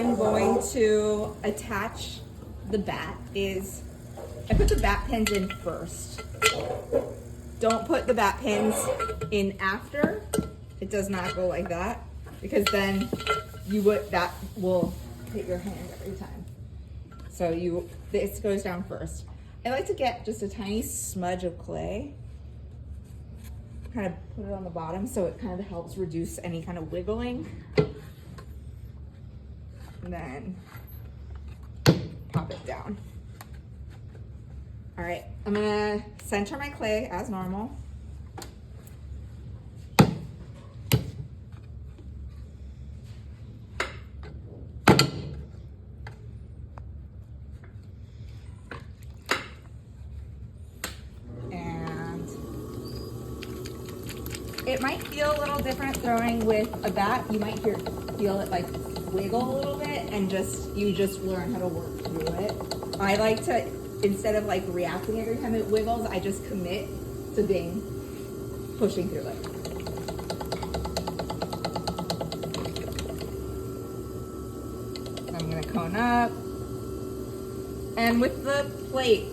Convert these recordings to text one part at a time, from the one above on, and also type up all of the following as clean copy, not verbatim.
I'm going to attach the bat is, I put the bat pins in first. Don't put the bat pins in after. It does not go like that, because then that will hit your hand every time. So this goes down first. I like to get just a tiny smudge of clay, kind of put it on the bottom so it kind of helps reduce any kind of wiggling. And then pop it down. All right, I'm gonna center my clay as normal. And it might feel a little different throwing with a bat. You might feel it like wiggle a little bit, and you just learn how to work through it. I like to, instead of like reacting every time it wiggles, I just commit to pushing through it. I'm gonna cone up. And with the plate,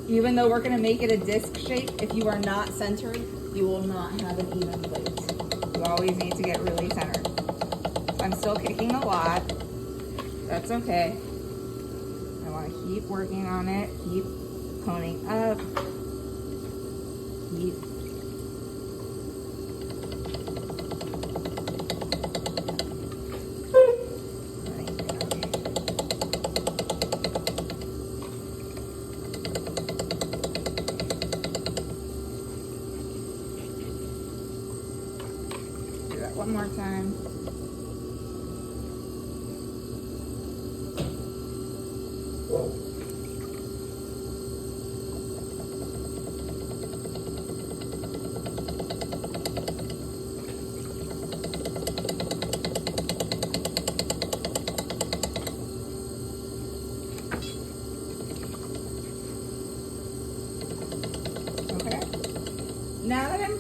even though we're gonna make it a disc shape, if you are not centered, you will not have an even plate. You always need to get really centered. I'm still kicking a lot. That's okay. I want to keep working on it. Keep coning up. Keep. Do that one more time. Now that I'm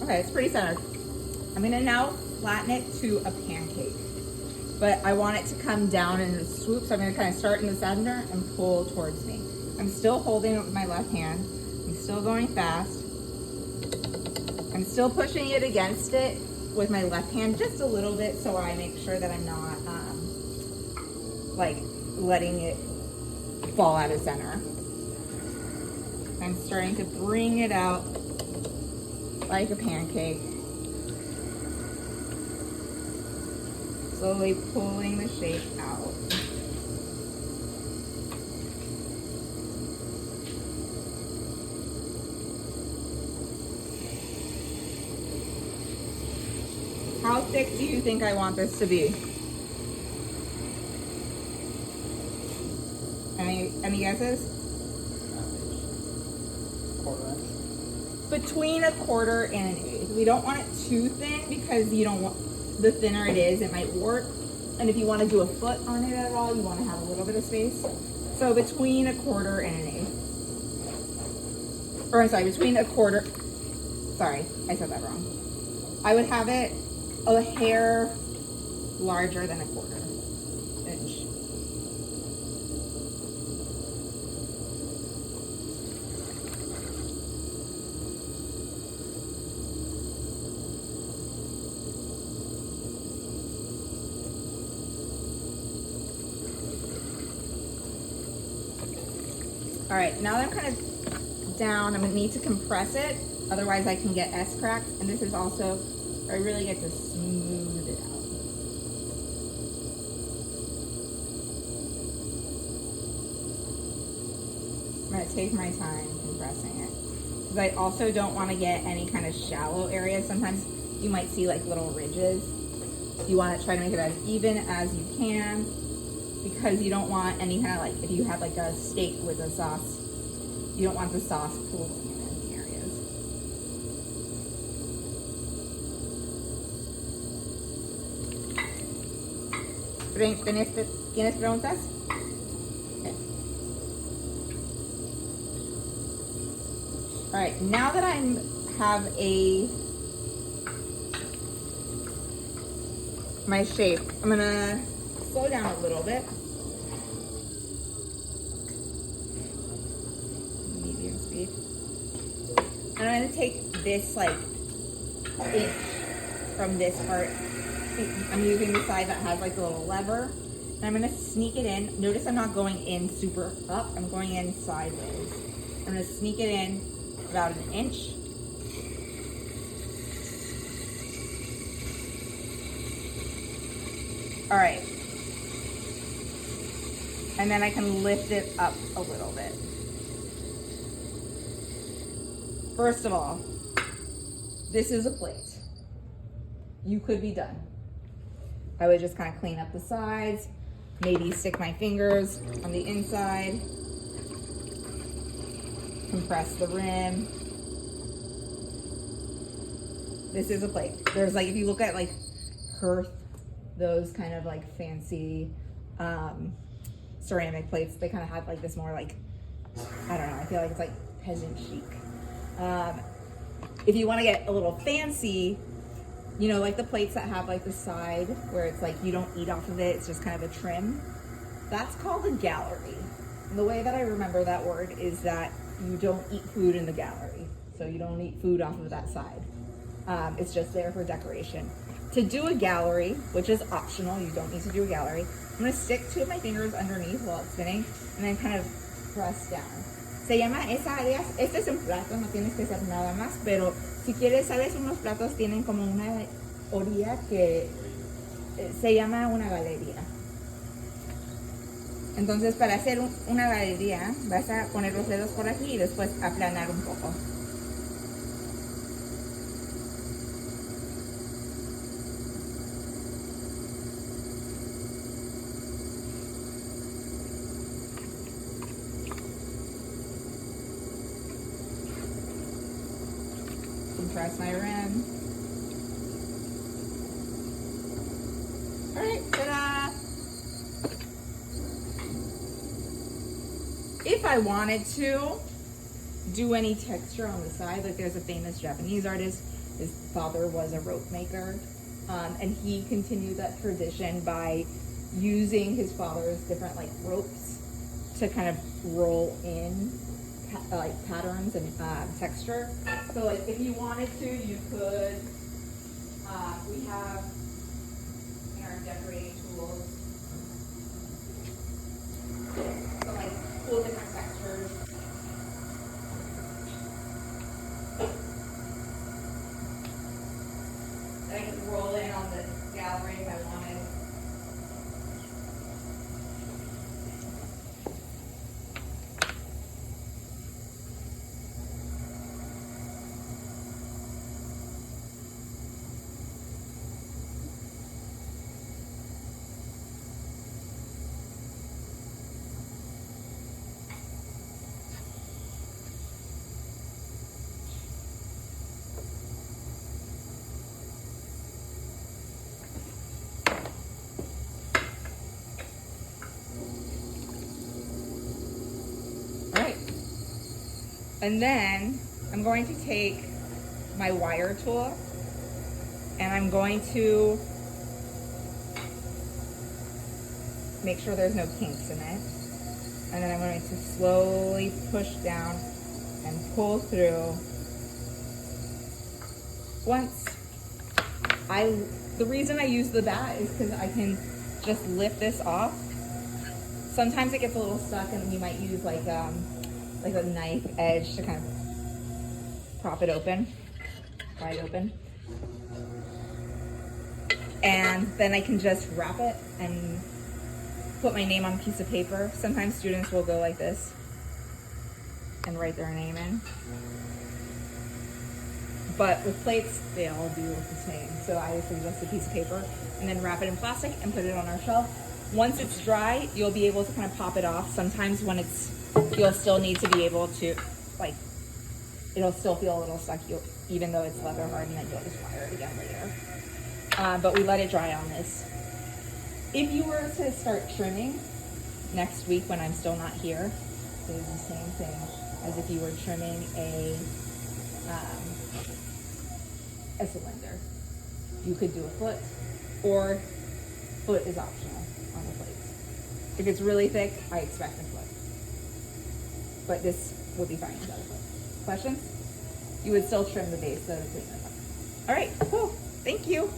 okay, it's pretty centered. I'm gonna now flatten it to a pancake, but I want it to come down in a swoop, so I'm gonna kind of start in the center and pull towards me. I'm still holding it with my left hand. I'm still going fast. I'm still pushing it against it with my left hand just a little bit, so I make sure that I'm not like letting it fall out of center. I'm starting to bring it out like a pancake. Slowly pulling the shape out. How thick do you think I want this to be? Any guesses? Between a quarter and an eighth. We don't want it too thin, because you don't want, the thinner it is, it might warp. And if you want to do a foot on it at all, you want to have a little bit of space. So between a quarter and an eighth. Or I'm sorry, between a quarter, sorry, I said that wrong. I would have it a hair larger than a quarter inch. All right, now that I'm kind of down, I'm gonna need to compress it, otherwise I can get S-cracks, and this is also, I really get to smooth it out. I'm gonna take my time compressing it, because I also don't want to get any kind of shallow areas. Sometimes you might see like little ridges. You want to try to make it as even as you can, because you don't want any kind of, like, if you have like a steak with a sauce, you don't want the sauce pooling in any areas. ¿Tienes preguntas? Okay. All right, now that I have a my shape. I'm gonna slow down a little bit. Medium speed. And I'm gonna take this like inch from this part. I'm using the side that has like the little lever. And I'm gonna sneak it in. Notice I'm not going in super up, I'm going in sideways. I'm gonna sneak it in about an inch. All right. And then I can lift it up a little bit. First of all, this is a plate. You could be done. I would just kind of clean up the sides, maybe stick my fingers on the inside, compress the rim. This is a plate. There's like, if you look at like Hearth, those kind of like fancy ceramic plates, they kind of have like this more like, I don't know, I feel like it's like peasant chic. If you want to get a little fancy, you know, like the plates that have like the side where it's like you don't eat off of it, it's just kind of a trim. That's called a gallery. And the way that I remember that word is that you don't eat food in the gallery. So you don't eat food off of that side. It's just there for decoration. To do a gallery, which is optional, you don't need to do a gallery, I'm gonna stick two of my fingers underneath while it's spinning and then kind of press down. Se llama esa área, este es un plato, no tienes que hacer nada más, pero si quieres, sabes, unos platos tienen como una orilla que se llama una galería. Entonces, para hacer una galería, vas a poner los dedos por aquí y después aplanar un poco. Compress my rim. All right, ta-da! If I wanted to do any texture on the side, like there's a famous Japanese artist, his father was a rope maker, and he continued that tradition by using his father's different like ropes to kind of roll in like patterns and texture. So like if you wanted to, you could, we have in our decorating tools, so like cool different textures. That I could roll in on the gallery if I wanted. And then I'm going to take my wire tool and I'm going to make sure there's no kinks in it. And then I'm going to slowly push down and pull through. The reason I use the bat is because I can just lift this off. Sometimes it gets a little stuck and you might use like a knife edge to kind of prop it open, pry it open. And then I can just wrap it and put my name on a piece of paper. Sometimes students will go like this and write their name in. But with plates, they all do look the same. So I suggest a piece of paper and then wrap it in plastic and put it on our shelf. Once it's dry, you'll be able to kind of pop it off. Sometimes when you'll still need to be able to, like, it'll still feel a little stuck, even though it's leather hard, and then you'll just wire it again later. But we let it dry on this. If you were to start trimming next week when I'm still not here, do the same thing as if you were trimming a cylinder. You could do a foot, or foot is optional on the plates. If it's really thick, I expect a foot. But this would be fine without a foot. Questions? You would still trim the base so to clean this up. All right, cool. Thank you.